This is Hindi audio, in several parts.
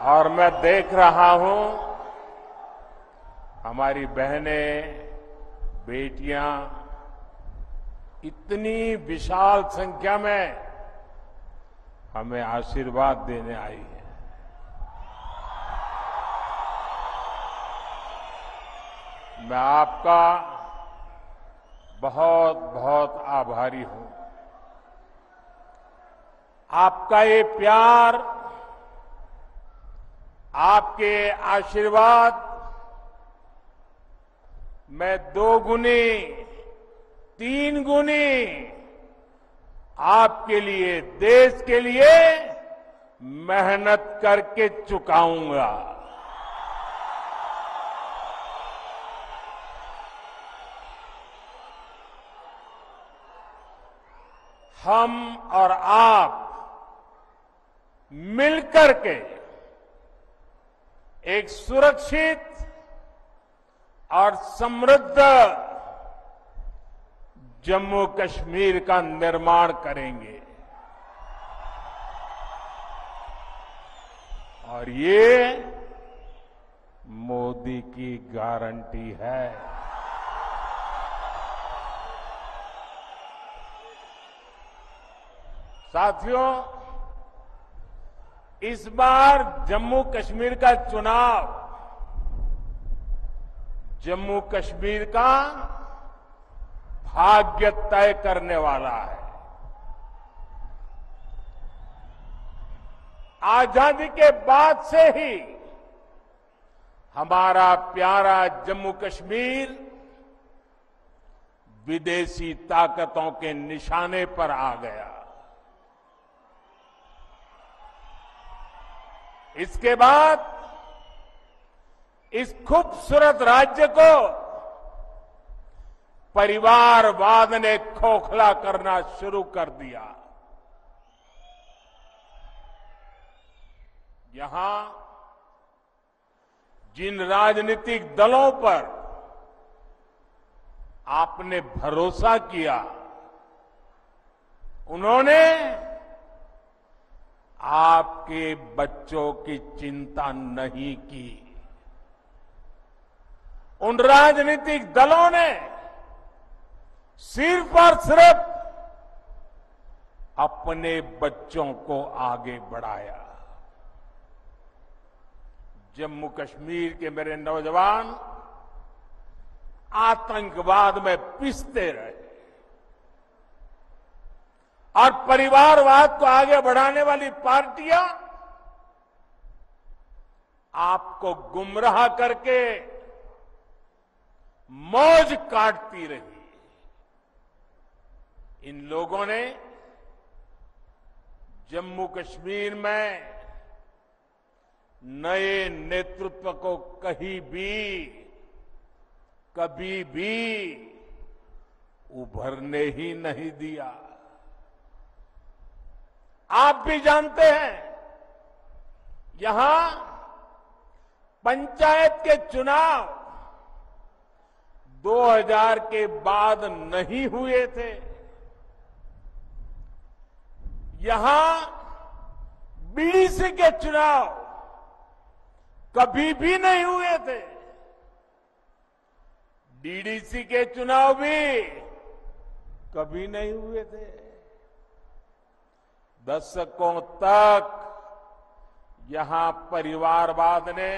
और मैं देख रहा हूं हमारी बहनें, बेटियां इतनी विशाल संख्या में हमें आशीर्वाद देने आई है। मैं आपका बहुत बहुत आभारी हूं। आपका ये प्यार, आपके आशीर्वाद मैं 2 गुनी, 3 गुनी आपके लिए, देश के लिए मेहनत करके चुकाऊंगा। हम और आप मिलकर के एक सुरक्षित और समृद्ध जम्मू कश्मीर का निर्माण करेंगे और ये मोदी की गारंटी है। साथियों, इस बार जम्मू कश्मीर का चुनाव जम्मू कश्मीर का भाग्य तय करने वाला है। आजादी के बाद से ही हमारा प्यारा जम्मू कश्मीर विदेशी ताकतों के निशाने पर आ गया। इसके बाद इस खूबसूरत राज्य को परिवारवाद ने खोखला करना शुरू कर दिया। यहां जिन राजनीतिक दलों पर आपने भरोसा किया, उन्होंने आपके बच्चों की चिंता नहीं की। उन राजनीतिक दलों ने सिर्फ और सिर्फ अपने बच्चों को आगे बढ़ाया। जम्मू कश्मीर के मेरे नौजवान आतंकवाद में पिसते रहे और परिवारवाद को आगे बढ़ाने वाली पार्टियां आपको गुमराह करके मौज काटती रही। इन लोगों ने जम्मू कश्मीर में नए नेतृत्व को कभी भी उभरने ही नहीं दिया। आप भी जानते हैं, यहां पंचायत के चुनाव 2000 के बाद नहीं हुए थे। यहां बीडीसी के चुनाव कभी भी नहीं हुए थे। डीडीसी के चुनाव भी कभी नहीं हुए थे। दशकों तक यहां परिवारवाद ने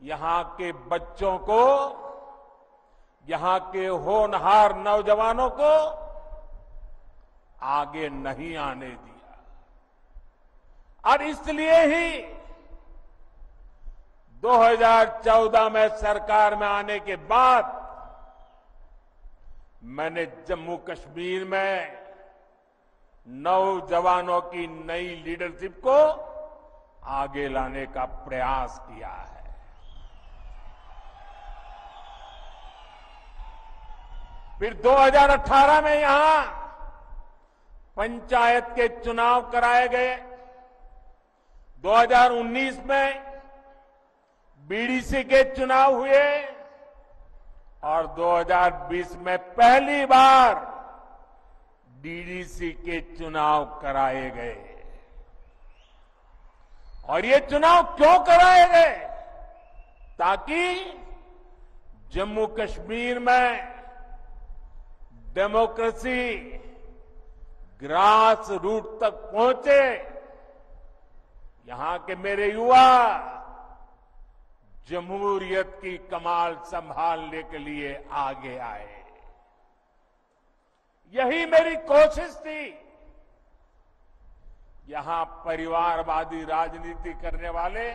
यहां के बच्चों को, यहां के होनहार नौजवानों को आगे नहीं आने दिया। और इसलिए ही 2014 में सरकार में आने के बाद मैंने जम्मू कश्मीर में नौजवानों की नई लीडरशिप को आगे लाने का प्रयास किया है। फिर 2018 में यहां पंचायत के चुनाव कराए गए। 2019 में बीडीसी के चुनाव हुए और 2020 में पहली बार डीडीसी के चुनाव कराए गए। और ये चुनाव क्यों कराए गए? ताकि जम्मू कश्मीर में डेमोक्रेसी ग्रास रूट तक पहुंचे, यहां के मेरे युवा जमहूरियत की कमाल संभालने के लिए आगे आए। यही मेरी कोशिश थी। यहां परिवारवादी राजनीति करने वाले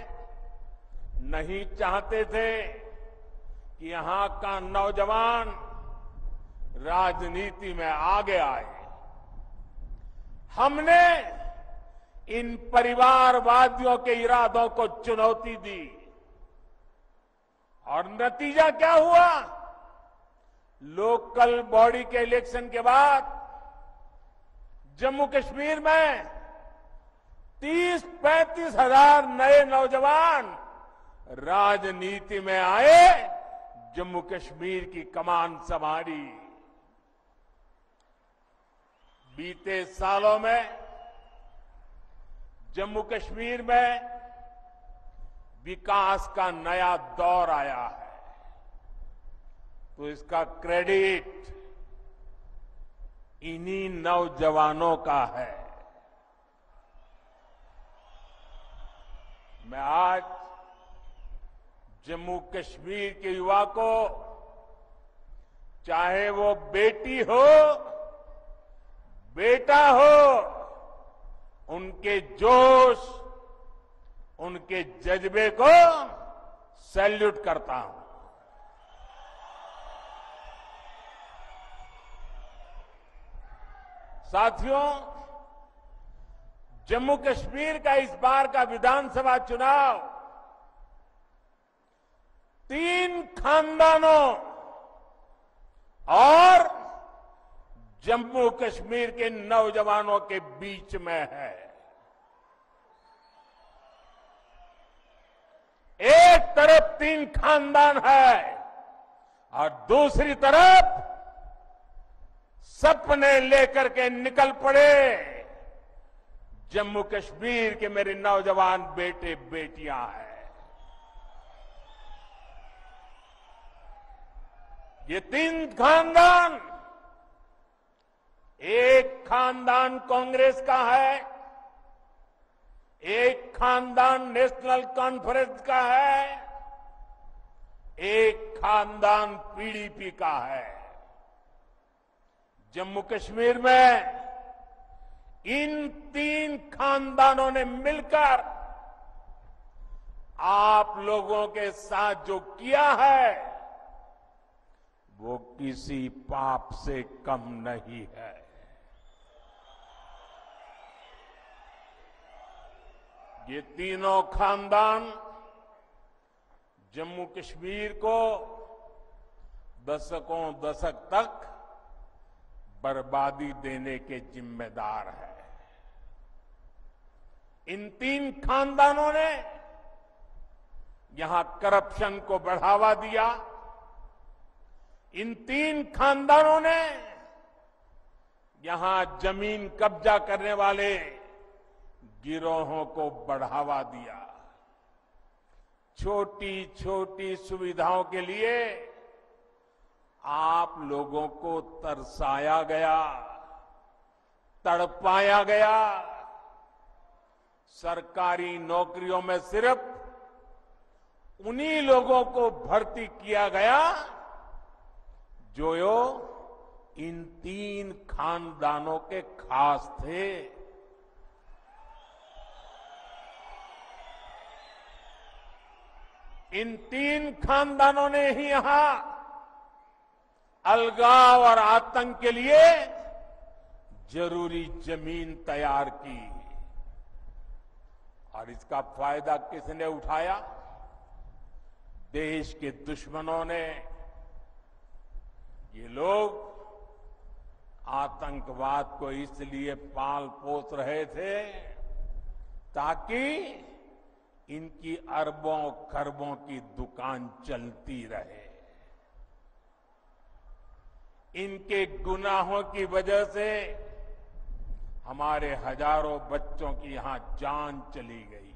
नहीं चाहते थे कि यहां का नौजवान राजनीति में आगे आए। हमने इन परिवारवादियों के इरादों को चुनौती दी और नतीजा क्या हुआ? लोकल बॉडी के इलेक्शन के बाद जम्मू कश्मीर में 30-35 हजार नए नौजवान राजनीति में आए, जम्मू कश्मीर की कमान संभाली। बीते सालों में जम्मू कश्मीर में विकास का नया दौर आया है, तो इसका क्रेडिट इन्हीं नौजवानों का है। मैं आज जम्मू कश्मीर के युवा को, चाहे वो बेटी हो बेटा हो, उनके जोश, उनके जज्बे को सैल्यूट करता हूं। साथियों, जम्मू कश्मीर का इस बार का विधानसभा चुनाव 3 खानदानों और जम्मू कश्मीर के नौजवानों के बीच में है। एक तरफ 3 खानदान है और दूसरी तरफ सपने लेकर के निकल पड़े जम्मू कश्मीर के मेरे नौजवान बेटे बेटियां हैं। ये 3 खानदान, एक खानदान कांग्रेस का है, एक खानदान नेशनल कॉन्फ्रेंस का है, एक खानदान पीडीपी का है। जम्मू कश्मीर में इन 3 खानदानों ने मिलकर आप लोगों के साथ जो किया है वो किसी पाप से कम नहीं है। ये तीनों खानदान जम्मू कश्मीर को दशक तक बर्बादी देने के जिम्मेदार है। इन 3 खानदानों ने यहां करप्शन को बढ़ावा दिया। इन 3 खानदानों ने यहां जमीन कब्जा करने वाले गिरोहों को बढ़ावा दिया। छोटी छोटी सुविधाओं के लिए आप लोगों को तरसाया गया, तड़पाया गया। सरकारी नौकरियों में सिर्फ उन्हीं लोगों को भर्ती किया गया जो इन 3 खानदानों के खास थे। इन 3 खानदानों ने ही यहां अलगाव और आतंक के लिए जरूरी जमीन तैयार की और इसका फायदा किसने उठाया? देश के दुश्मनों ने। ये लोग आतंकवाद को इसलिए पाल पोस रहे थे ताकि इनकी अरबों खरबों की दुकान चलती रहे। इनके गुनाहों की वजह से हमारे हजारों बच्चों की यहां जान चली गई।